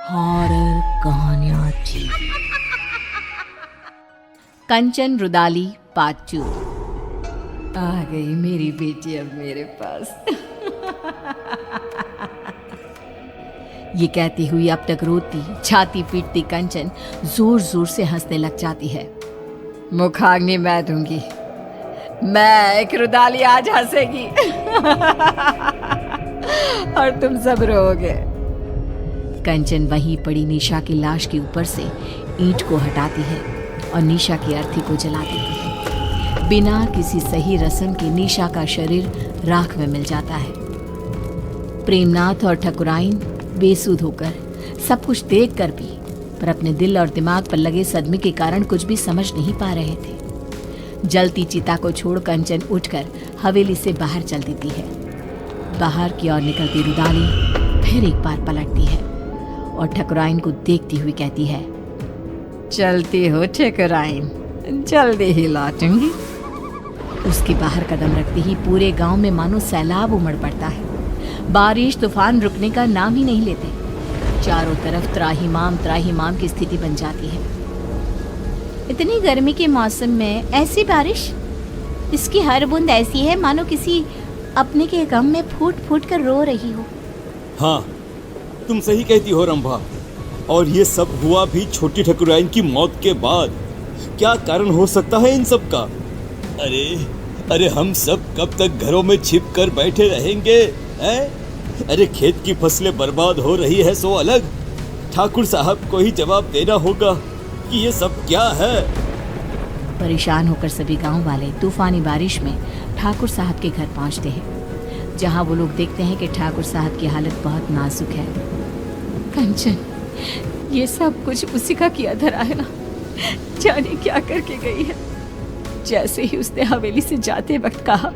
Horror कहानियां थी। कंचन rudali part 2। आ गई मेरी बेटी अब मेरे पास। ये कहती हुई अब तक रोती छाती पीटती कंचन जोर जोर से हंसने लग जाती है। मुखाग्नि मैं दूंगी, मैं एक रुदाली आज हंसेगी और तुम सब रोओगे। कंचन वहीं पड़ी निशा की लाश के ऊपर से ईंट को हटाती है और निशा की अर्थी को जला देती है। बिना किसी सही रस्म के निशा का शरीर राख में मिल जाता है। प्रेमनाथ और ठकुराइन बेसुध होकर सब कुछ देख कर भी पर अपने दिल और दिमाग पर लगे सदमे के कारण कुछ भी समझ नहीं पा रहे थे। जलती चिता को छोड़ कंचन उठकर हवेली से बाहर चल देती है। बाहर की ओर निकलती रुदाली फिर एक बार पलटती है और ठकुराइन को देखती हुई कहती है, चलती हो ठकुराइन, जल्दी ही लौटूंगी। उसके बाहर कदम रखते ही पूरे गांव में मानो सैलाब उमड़ पड़ता है। बारिश तूफान रुकने का नाम ही नहीं लेते। चारों तरफ त्राहिमाम की स्थिति बन जाती है। इतनी गर्मी के मौसम में ऐसी बारिश, इसकी हर बूंद ऐसी है मानो किसी अपने के गम में फूट फूट कर रो रही हो। हाँ, तुम सही कहती हो रंभा। और ये सब हुआ भी छोटी ठकुराइन की मौत के बाद। क्या कारण हो सकता है इन सब का? अरे हम सब कब तक घरों में छिप कर बैठे रहेंगे हैं? अरे खेत की फसलें बर्बाद हो रही है सो अलग, ठाकुर साहब को ही जवाब देना होगा कि ये सब क्या है। परेशान होकर सभी गांव वाले तूफानी बारिश में ठाकुर साहब के घर पहुंचते हैं, जहां वो लोग देखते हैं कि ठाकुर साहब की हालत बहुत नाजुक है। कंचन, ये सब कुछ उसी का किया धरा है ना, जाने क्या करके गई है। जैसे ही उसने हवेली से जाते वक्त कहा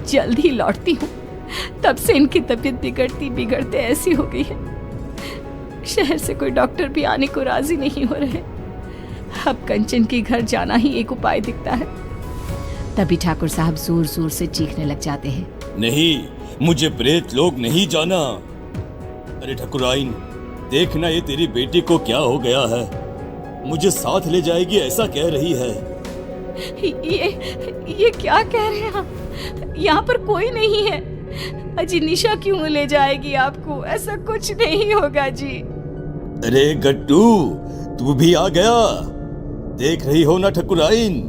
जल्द ही लौटती हूँ, तब से इनकी तबीयत बिगड़ते ऐसी हो गई है। शहर से कोई डॉक्टर भी आने को राजी नहीं हो रहे। अब कंचन के घर जाना ही एक उपाय दिखता है। तभी ठाकुर साहब जोर जोर से चीखने लग जाते हैं, नहीं, मुझे प्रेत लोग नहीं जाना। अरे ठकुराइन, देखना ये तेरी बेटी को क्या हो गया है। मुझे साथ ले जाएगी ऐसा कह रही है। ये क्या कह रहे हैं आप? यहाँ पर कोई नहीं है। अजी निशा क्यों ले जाएगी आपको? ऐसा कुछ नहीं होगा जी। अरे गट्टू, तू भी आ गया। देख रही हो ना ठकुराइन,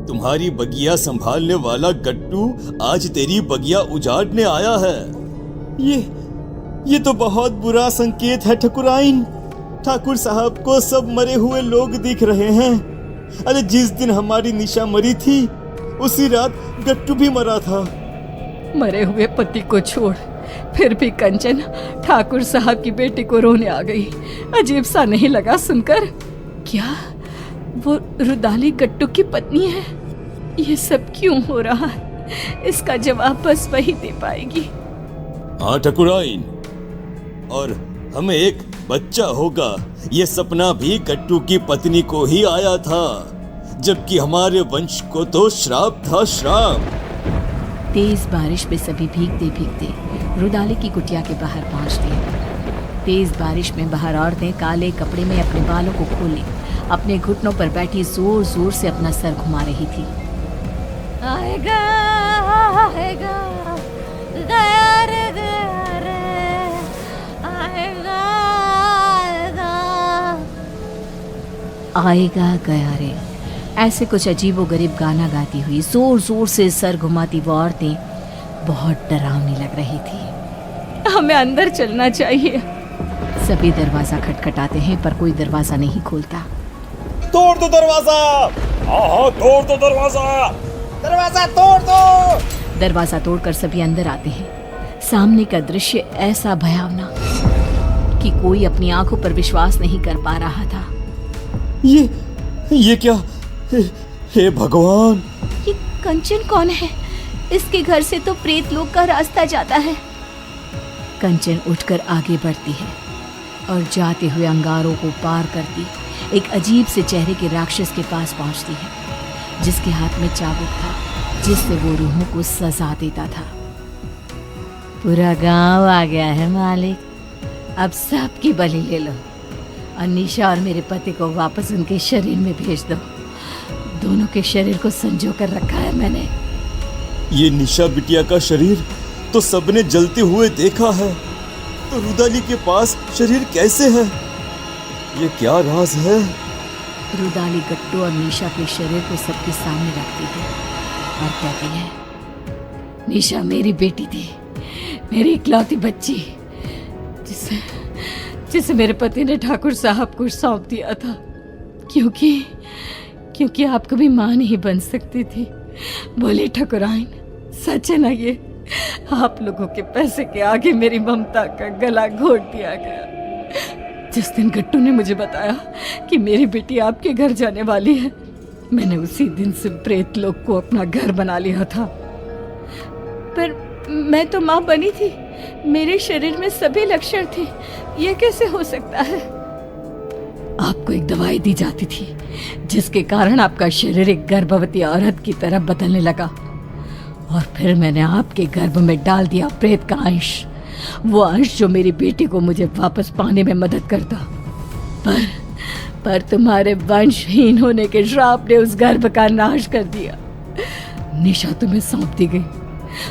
तुम्हारी बगिया संभालने वाला गट्टू आज तेरी बगिया उजाड़ने आया है। ये तो बहुत बुरा संकेत है ठकुराइन। ठाकुर साहब को सब मरे हुए लोग दिख रहे हैं। अरे जिस दिन हमारी निशा मरी थी उसी रात गट्टू भी मरा था। मरे हुए पति को छोड़ फिर भी कंचन ठाकुर साहब की बेटी को रोने आ गई। अजीब सा नहीं लगा सुनकर? क्या वो रुदाली गट्टू की पत्नी है? ये सब क्यों हो रहा है? इसका जवाब बस वही दे पाएगी। हाँ ठकुराइन, और हमें एक बच्चा होगा, ये सपना भी गट्टू की पत्नी को ही आया था, जबकि हमारे वंश को तो श्राप था, श्राप। तेज बारिश में सभी भीगते भीगते रुदाली की कुटिया के बाहर पहुंचते हैं। तेज बारिश में बाहर औरतें काले कपड़े में अपने बालों को खोले अपने घुटनों पर बैठी जोर जोर से अपना सर घुमा रही थी। आएगा, आएगा, गया रे, गया रे, आएगा, आएगा गया रे। ऐसे कुछ अजीबोगरीब गाना गाती हुई जोर जोर से सर घुमाती वो औरतें बहुत डरावनी लग रही थी। हमें अंदर चलना चाहिए। सभी दरवाजा खटखटाते हैं पर कोई दरवाजा नहीं खोलता। तोड़ दो दरवाजा। हाँ, तोड़ दो दरवाजा। दरवाजा तोड़ दो। दरवाजा तोड़कर सभी अंदर आते हैं। सामने का दृश्य ऐसा भयावना कि कोई अपनी आंखों पर विश्वास नहीं कर पा रहा था। ये क्या? हे भगवान, ये कंचन कौन है? इसके घर से तो प्रेत लोक का रास्ता जाता है। कंचन उठकर आगे बढ़ती है और जाते हुए अंगारों को पार करती एक अजीब से चेहरे के राक्षस के पास पहुंचती है, जिसके हाथ में चाबुक था, जिससे वो रूहों को सजा देता था। पूरा गांव आ गया है मालिक, अब सबकी बलि ले लो। निशा और मेरे पति को वापस उनके शरीर में भेज दो। दोनों के शरीर को संजो कर रखा है मैंने। ये निशा बिटिया का शरीर तो सबने जलते हुए देखा है, तो रुदाली के पास शरीर कैसे है? ये क्या राज है? रुदाली गट्टू और निशा के शरीर को सबके सामने रखती है और कहती है, निशा मेरी बेटी थी, मेरी इकलौती बच्ची, जिसे मेरे पति ने ठाकुर साहब को सौंप दिया था, क्योंकि आप कभी मां नहीं बन सकती थी। बोले ठकुराइन, सच है ना ये? आप लोगों के पैसे के आगे मेरी ममता का गला घोट दिया गया। जिस दिन गट्टू ने मुझे बताया कि मेरी बेटी आपके घर जाने वाली है, मैंने उसी दिन से प्रेत लोक को अपना घर बना लिया था। पर मैं तो मां बनी थी, मेरे शरीर में सभी लक्षण थे, ये कैसे हो सकता है? आपको एक दवाई दी जाती थी जिसके कारण आपका शरीर एक गर्भवती औरत की तरह बदलने लगा, और फिर मैंने आपके गर्भ में डाल दिया प्रेत का अंश, वो अंश जो मेरी बेटी को मुझे वापस पाने में मदद करता। पर तुम्हारे वंशहीन होने के श्राप ने उस गर्भ का नाश कर दिया। निशा तुम्हें सौंप दी गई,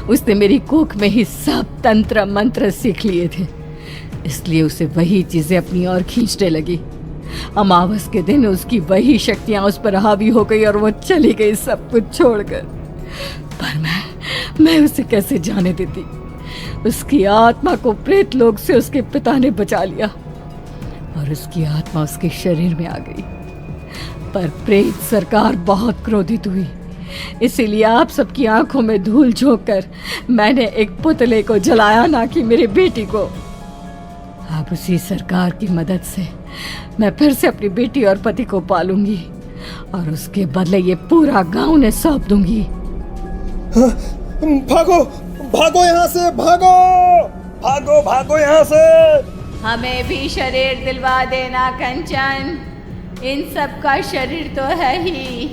उसने मेरी कोख में ही सब तंत्र मंत्र सीख लिए थे, इसलिए उसे वही चीजें अपनी ओर खींचने लगी। अमावस के दिन उसकी वही शक्तियां उस पर हावी हो गई और वो चली गई सब कुछ छोड़कर। पर मैं उसे कैसे जाने देती? उसकी आत्मा को प्रेत लोक से उसके पिता ने बचा लिया और उसकी आत्मा उसके शरीर में आ गई। पर प्रेत सरकार बहुत क्रोधित हुई, इसीलिए आप सबकी आंखों में धूल झोंक कर मैंने एक पुतले को जलाया, ना कि मेरी बेटी को। अब उसी सरकार की मदद से मैं फिर से अपनी बेटी और पति को पालूंगी और उसके बदले ये पूरा गांव ने सौंप दूंगी। भागो भागो यहाँ से, भागो भागो भागो यहाँ से। हमें भी शरीर दिलवा देना कंचन, इन सब का शरीर तो है ही।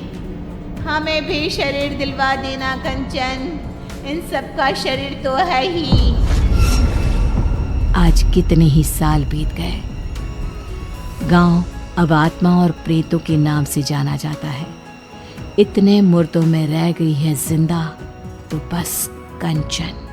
हमें भी शरीर दिलवा देना कंचन, इन सब का शरीर तो है ही। आज कितने ही साल बीत गए, गांव अब आत्मा और प्रेतों के नाम से जाना जाता है। इतने मुर्दों में रह गई है जिंदा तो बस कंचन।